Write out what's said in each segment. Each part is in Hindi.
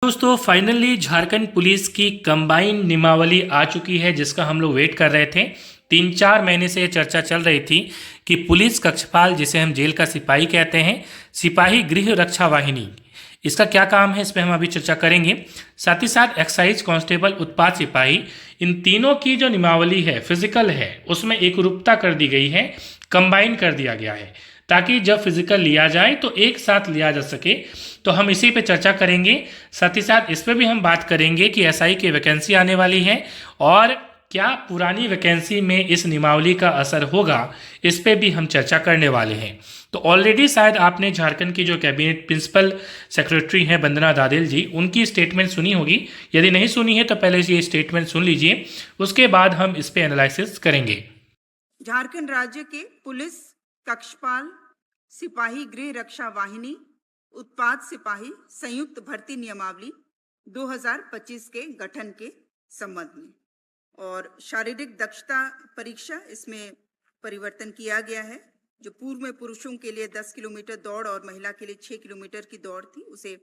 दोस्तों फाइनली झारखंड पुलिस की कंबाइंड नियमावली आ चुकी है, जिसका हम लोग वेट कर रहे थे। 3-4 महीने से ये चर्चा चल रही थी कि पुलिस कक्षपाल, जिसे हम जेल का सिपाही कहते हैं, सिपाही गृह रक्षा वाहिनी, इसका क्या काम है, इस पर हम अभी चर्चा करेंगे। साथ ही साथ एक्साइज कांस्टेबल, उत्पाद सिपाही, इन तीनों की जो नियमावली है, फिजिकल है, उसमें एकरूपता कर दी गई है, कंबाइन कर दिया गया है, ताकि जब फिजिकल लिया जाए तो एक साथ लिया जा सके। तो हम इसी पे चर्चा करेंगे। साथ ही साथ इस पे भी हम बात करेंगे कि एसआई की वैकेंसी आने वाली है और क्या पुरानी वैकेंसी में इस नियमावली का असर होगा, इस पे भी हम चर्चा करने वाले हैं। तो ऑलरेडी शायद आपने झारखंड की जो कैबिनेट प्रिंसिपल सेक्रेटरी हैं वंदना दादेल जी, उनकी स्टेटमेंट सुनी होगी। यदि नहीं सुनी है तो पहले ये स्टेटमेंट सुन लीजिए, उसके बाद हम इस पे एनालिसिस करेंगे। झारखंड राज्य के पुलिस कक्षपाल, सिपाही गृह रक्षा वाहिनी, उत्पाद सिपाही संयुक्त भर्ती नियमावली 2025 के गठन के संबंध में और शारीरिक दक्षता परीक्षा, इसमें परिवर्तन किया गया है। जो पूर्व में पुरुषों के लिए 10 किलोमीटर दौड़ और महिला के लिए 6 किलोमीटर की दौड़ थी, उसे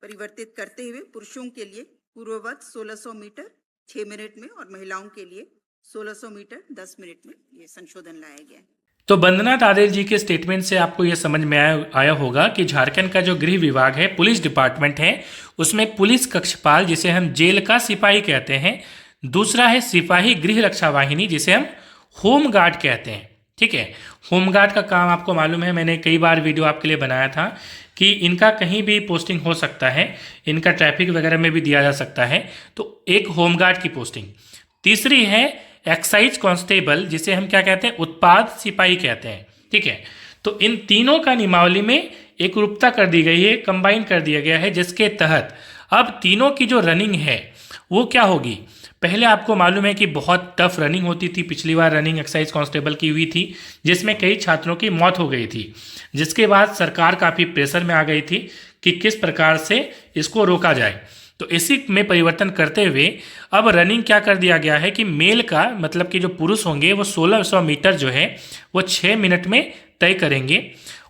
परिवर्तित करते हुए पुरुषों के लिए पूर्ववत 1600 मीटर 6 मिनट में और महिलाओं के लिए 1600 मीटर 10 मिनट में ये संशोधन लाया गया है। तो वंदना दादेल जी के स्टेटमेंट से आपको यह समझ में आया होगा कि झारखंड का जो गृह विभाग है, पुलिस डिपार्टमेंट है, उसमें पुलिस कक्षपाल, जिसे हम जेल का सिपाही कहते हैं, दूसरा है सिपाही गृह रक्षा वाहिनी, जिसे हम होम गार्ड कहते हैं। ठीक है, होम गार्ड का काम आपको मालूम है, मैंने कई बार वीडियो आपके लिए बनाया था कि इनका कहीं भी पोस्टिंग हो सकता है, इनका ट्रैफिक वगैरह में भी दिया जा सकता है। तो एक होम गार्ड की पोस्टिंग। तीसरी है एक्साइज कांस्टेबल, जिसे हम क्या कहते हैं, उत्पाद सिपाही कहते हैं। ठीक है, तो इन तीनों का नियमावली में एकरूपता कर दी गई है, कंबाइन कर दिया गया है, जिसके तहत अब तीनों की जो रनिंग है वो क्या होगी। पहले आपको मालूम है कि बहुत टफ रनिंग होती थी, पिछली बार रनिंग एक्साइज कांस्टेबल की हुई थी, जिसमें कई छात्रों की मौत हो गई थी, जिसके बाद सरकार काफ़ी प्रेशर में आ गई थी कि किस प्रकार से इसको रोका जाए। तो इसी में परिवर्तन करते हुए अब रनिंग क्या कर दिया गया है कि मेल का मतलब कि जो पुरुष होंगे वो 1600 मीटर जो है वो 6 मिनट में तय करेंगे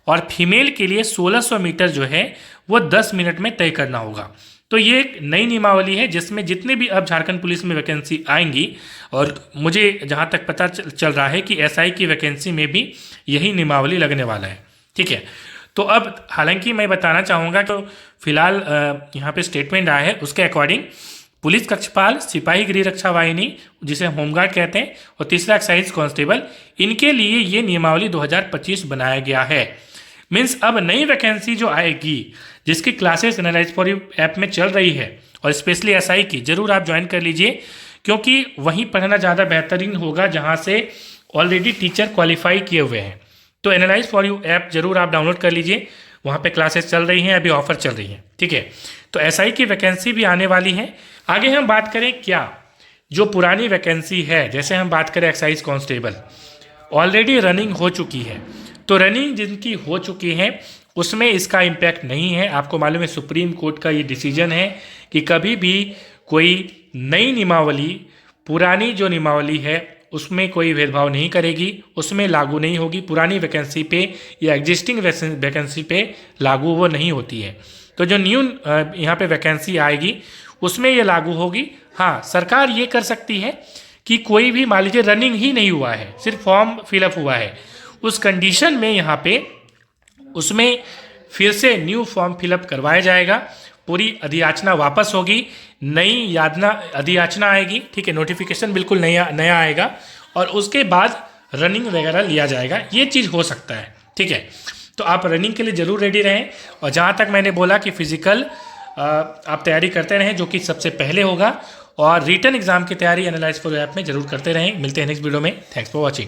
और फीमेल के लिए 1600 मीटर जो है वो 10 मिनट में तय करना होगा। तो ये एक नई नियमावली है, जिसमें जितने भी अब झारखंड पुलिस में वैकेंसी आएंगी, और मुझे जहाँ तक पता चल रहा है कि एसआई की वैकेंसी में भी यही नियमावली लगने वाला है। ठीक है, तो अब हालांकि मैं बताना चाहूँगा तो फिलहाल यहाँ पे स्टेटमेंट आया है, उसके अकॉर्डिंग पुलिस कक्षपाल, सिपाही गृह रक्षा वाहिनी, जिसे होमगार्ड कहते हैं, और तीसरा एक्साइज कांस्टेबल, इनके लिए ये नियमावली 2025 बनाया गया है। मीन्स अब नई वैकेंसी जो आएगी, जिसकी classes analyse for you app में चल रही है, और स्पेशली एसआई की, ज़रूर आप ज्वाइन कर लीजिए, क्योंकि वहीं पढ़ना ज़्यादा बेहतरीन होगा जहाँ से ऑलरेडी टीचर क्वालिफाई किए हुए हैं। तो एनालाइज फॉर यू ऐप जरूर आप डाउनलोड कर लीजिए, वहाँ पे क्लासेस चल रही हैं, अभी ऑफर चल रही हैं। ठीक है, तो एसआई की वैकेंसी भी आने वाली है। आगे हम बात करें क्या जो पुरानी वैकेंसी है, जैसे हम बात करें एक्साइज कांस्टेबल, ऑलरेडी रनिंग हो चुकी है, तो रनिंग जिनकी हो चुकी है उसमें इसका इम्पैक्ट नहीं है। आपको मालूम है सुप्रीम कोर्ट का ये डिसीजन है कि कभी भी कोई नई नियमावली पुरानी जो नियमावली है उसमें कोई भेदभाव नहीं करेगी, उसमें लागू नहीं होगी। पुरानी वैकेंसी पे या एग्जिस्टिंग वैकेंसी पे लागू वो नहीं होती है। तो जो न्यू यहाँ पे वैकेंसी आएगी उसमें ये लागू होगी। हाँ, सरकार ये कर सकती है कि कोई भी मान लीजिए रनिंग ही नहीं हुआ है, सिर्फ फॉर्म फिलअप हुआ है, उस कंडीशन में यहाँ पे उसमें फिर से न्यू फॉर्म फिलअप करवाया जाएगा, पूरी अधियाचना वापस होगी, नई यातना अधियाचना आएगी। ठीक है, नोटिफिकेशन बिल्कुल नया आएगा और उसके बाद रनिंग वगैरह लिया जाएगा। ये चीज़ हो सकता है। ठीक है, तो आप रनिंग के लिए ज़रूर रेडी रहें, और जहाँ तक मैंने बोला कि फिजिकल आप तैयारी करते रहें, जो कि सबसे पहले होगा, और रिटन एग्जाम की तैयारी एनालाइज फॉर ऐप में ज़रूर करते रहें। मिलते हैं नेक्स्ट वीडियो में। Thanks for watching.